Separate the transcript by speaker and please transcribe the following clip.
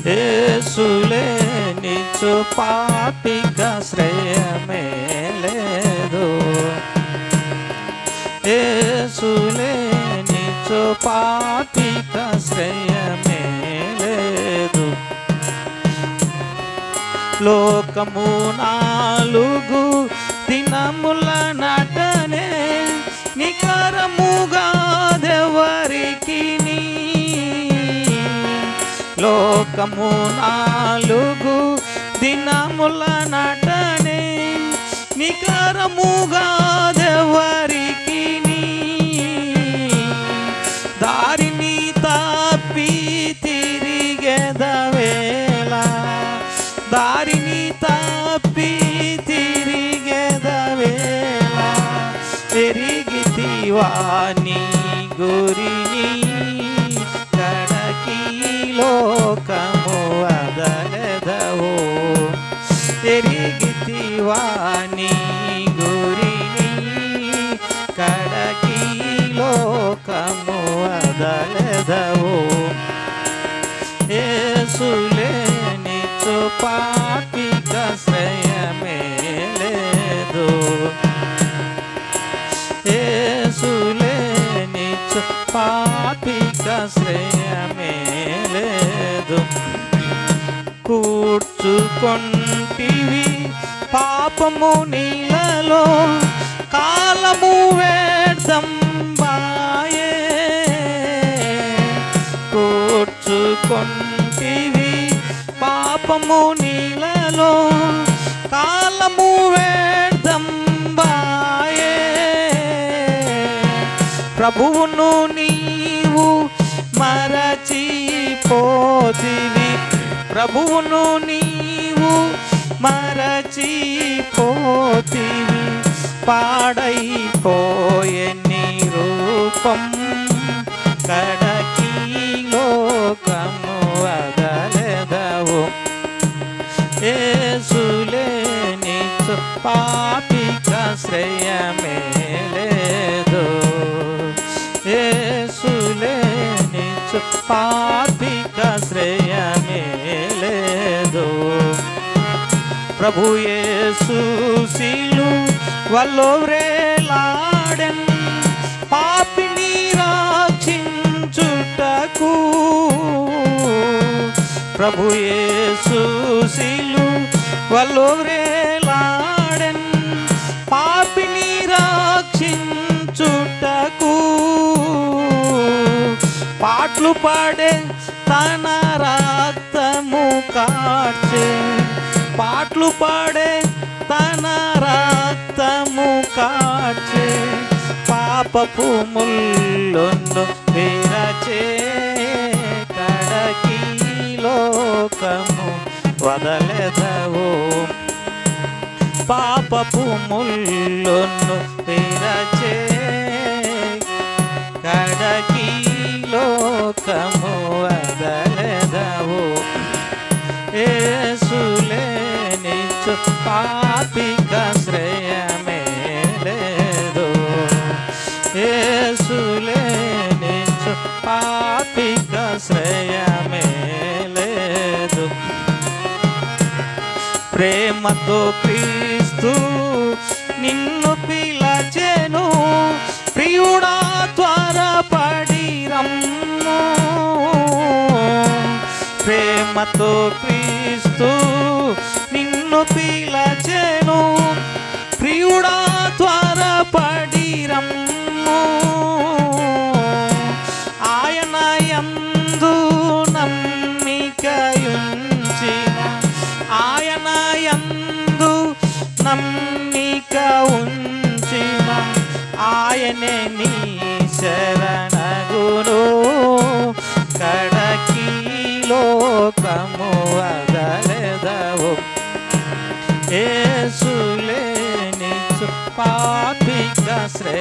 Speaker 1: యేసులే నిచ్చు పాపికాశ్రయమే లేదు. యేసులే నిచ్చు పాపికాశ్రయమే లేదు. లోకము 4 దినముల నటనే నికరముగా దెవరికి. లోకము 4 దినముల నటనే నికరముగా దెవరికి. దారిని తప్పి తిరిగెదవేళ, దారిని తప్పి తిరిగెదవేళ ఎరిగితివా నీ గురిని. కడకి లోకము వదలెదవు, ఎరిగితివా నీ గురిని. కడకి లోకము వదలెదవు. యేసులే నిచ్చు పాపికాశ్రయమే లేదు. యేసులే నిచ్చు పాపికాశ్రయమే లేదు. కూర్చుకొంటివి పాపము నీలలో, కాలము వ్యర్థం బాయే. కూర్చుకొంటివి పాపము నీలలో, కాలము వ్యర్థం బాయే. ప్రభువును నీవు మరచిపోతివి, ప్రభువును నీవు మరచిపోతివి. పాడైపోయే నీ రూపం, కడకి లోకము వదలెదవు. యేసులే నిచ్చు పాపికాశ్రయమే లేదు. యేసులే నిచ్చు పాపికాశ్రయమే లేదు. ప్రభు యేసు సిలువలో వ్రేలాడెన్ పాపిని రక్షించుటకు. ప్రభు యేసు సిలువలో వ్రేలాడెన్ పాపిని రక్షించుటకు. పాట్లు పాడే తన రక్తము కార్చే, పాట్లు పాడే తన రక్తము కార్చే. పాపపు ముల్లును విరచే, కడకి లోకము వదలెదవు. పాపపు ముల్లును విరచే, కడకి లోకము వదలెదవు. యేసులే నిచ్చు పాపికాశ్రయమే లేదు. యేసులే నిచ్చు పాపికాశ్రయమే లేదు. ప్రేమతో క్రీస్తు నిన్ను పిలచెను, ప్రియుడా త్వరపడి రమ్ము. ప్రేమతో క్రీస్తు నిన్ను పిలచెను, ప్రియుడా త్వరపడి రమ్ము. ఆయన యందు నమ్మికయుంచిన, ఆయన యందు నమ్మిక ఉంచిన, ఆయనే నీ శరణగును. కడకి లోకము వదలెదవు. యేసులే నిచ్చు పాపికాశ్రయమే